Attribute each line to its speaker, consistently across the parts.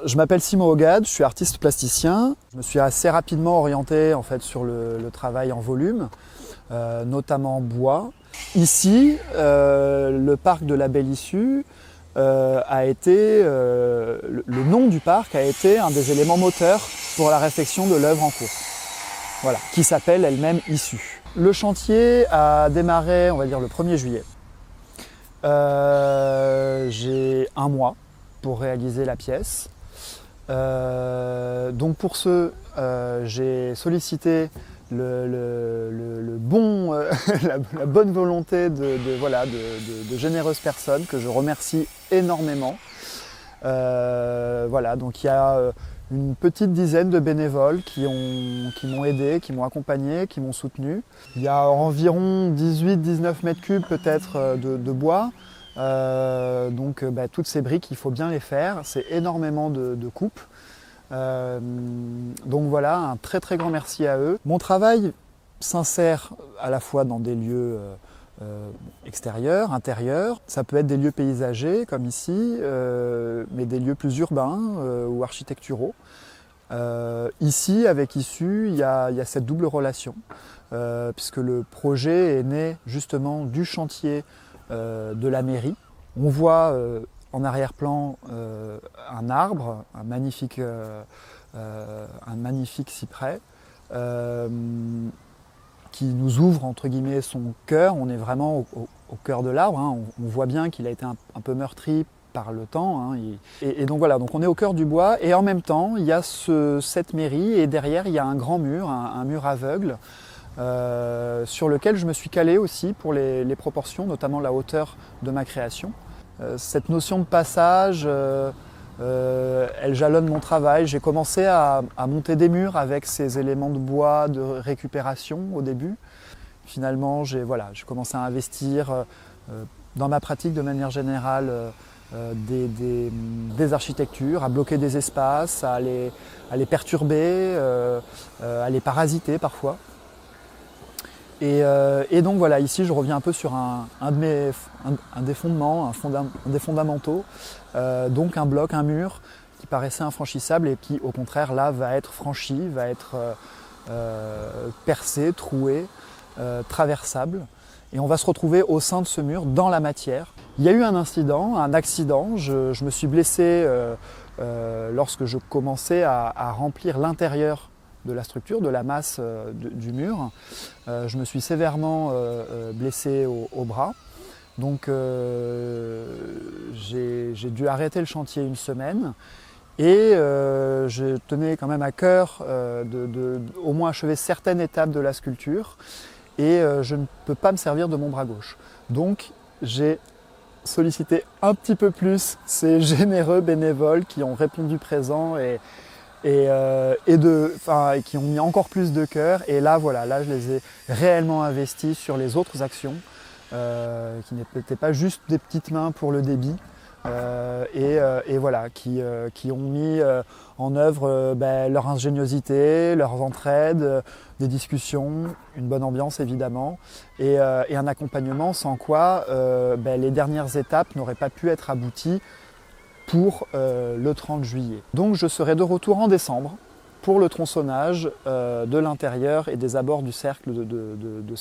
Speaker 1: Je m'appelle Simon Hogade, je suis artiste plasticien. Je me suis assez rapidement orienté en fait, sur le travail en volume, notamment en bois. Ici, le parc de la Belle Issue a été, le nom du parc a été un des éléments moteurs pour la réflexion de l'œuvre en cours, voilà, qui s'appelle elle-même Issue. Le chantier a démarré, on va dire, le 1er juillet. J'ai un mois pour réaliser la pièce. Donc pour ce, j'ai sollicité la bonne volonté de généreuses personnes que je remercie énormément. Voilà, donc il y a une petite dizaine de bénévoles qui m'ont aidé, qui m'ont accompagné, qui m'ont soutenu. Il y a environ 18-19 mètres cubes peut-être de bois. Donc toutes ces briques, il faut bien les faire. C'est énormément de coupes. Donc voilà, un très très grand merci à eux. Mon travail s'insère à la fois dans des lieux extérieurs, intérieurs. Ça peut être des lieux paysagers comme ici, mais des lieux plus urbains ou architecturaux. Ici, avec Issue, il y a cette double relation, puisque le projet est né justement du chantier de la mairie. On voit en arrière-plan un arbre, un magnifique cyprès, qui nous ouvre entre guillemets son cœur. On est vraiment au cœur de l'arbre, hein. On voit bien qu'il a été un peu meurtri par le temps, hein. Et donc voilà, donc on est au cœur du bois et en même temps il y a cette mairie et derrière il y a un grand mur, un mur aveugle sur lequel je me suis calé aussi pour les proportions, notamment la hauteur de ma création. Cette notion de passage, elle jalonne mon travail. J'ai commencé à monter des murs avec ces éléments de bois de récupération au début. Finalement, j'ai commencé à investir dans ma pratique de manière générale des architectures, à bloquer des espaces, à les perturber, à les parasiter parfois. Et donc voilà, ici je reviens un peu sur un des fondements, un des fondamentaux, donc un bloc, un mur qui paraissait infranchissable et qui au contraire là va être franchi, va être percé, troué, traversable. Et on va se retrouver au sein de ce mur, dans la matière. Il y a eu un accident, je me suis blessé lorsque je commençais à remplir l'intérieur de la structure, de la masse du mur. Je me suis sévèrement blessé au bras. Donc j'ai dû arrêter le chantier une semaine. Et je tenais quand même à cœur au moins achever certaines étapes de la sculpture. Et je ne peux pas me servir de mon bras gauche. Donc j'ai sollicité un petit peu plus ces généreux bénévoles qui ont répondu présent et qui ont mis encore plus de cœur. Et là, voilà, là je les ai réellement investis sur les autres actions, qui n'étaient pas juste des petites mains pour le débit. Et voilà, qui ont mis en œuvre leur ingéniosité, leur entraide, des discussions, une bonne ambiance évidemment, et un accompagnement sans quoi les dernières étapes n'auraient pas pu être abouties pour le 30 juillet. Donc je serai de retour en décembre pour le tronçonnage de l'intérieur et des abords du cercle de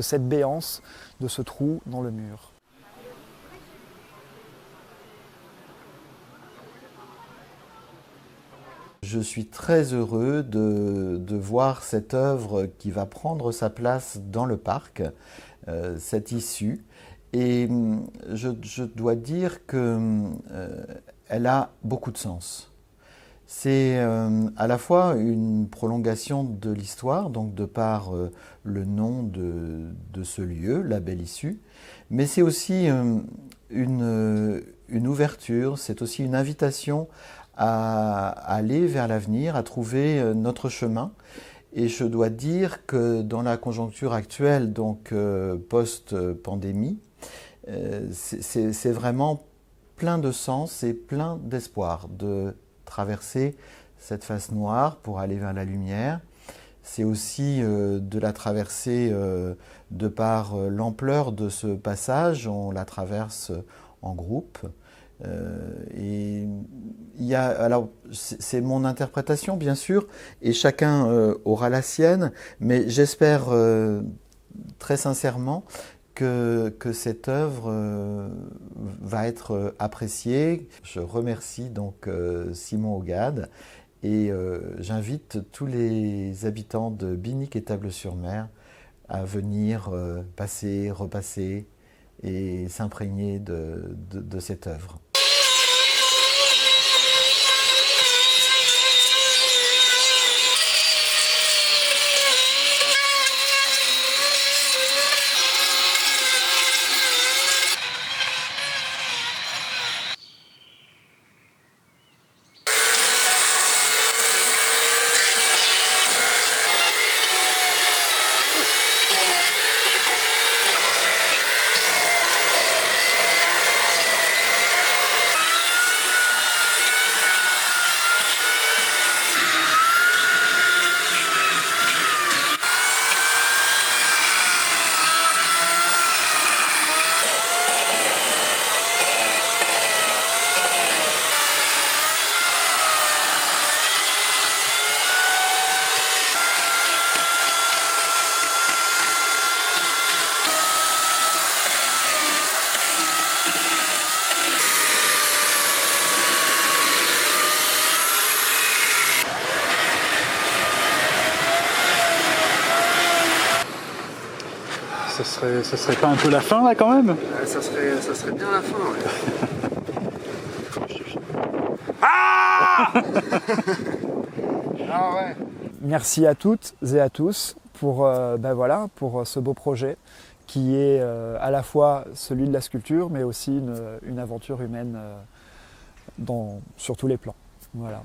Speaker 1: cette béance, de ce trou dans le mur.
Speaker 2: Je suis très heureux de voir cette œuvre qui va prendre sa place dans le parc, cette Issue. Et je dois dire qu'elle a beaucoup de sens. C'est à la fois une prolongation de l'histoire, donc de par le nom de ce lieu, la Belle Issue, mais c'est aussi une ouverture, c'est aussi une invitation à aller vers l'avenir, à trouver notre chemin. Et je dois dire que dans la conjoncture actuelle, donc post-pandémie, c'est vraiment plein de sens et plein d'espoir de traverser cette face noire pour aller vers la lumière. C'est aussi de la traverser de par l'ampleur de ce passage. On la traverse en groupe. Et alors c'est mon interprétation bien sûr, et chacun aura la sienne, mais j'espère très sincèrement que cette œuvre va être appréciée. Je remercie donc Simon Ogade et j'invite tous les habitants de Binic et Table-sur-Mer à venir passer, repasser et s'imprégner de cette œuvre.
Speaker 3: Ça serait pas un peu la fin là quand même?
Speaker 4: Ça serait bien la fin, ouais. Ah ouais.
Speaker 1: Merci à toutes et à tous pour ce beau projet qui est à la fois celui de la sculpture mais aussi une aventure humaine sur tous les plans. Voilà.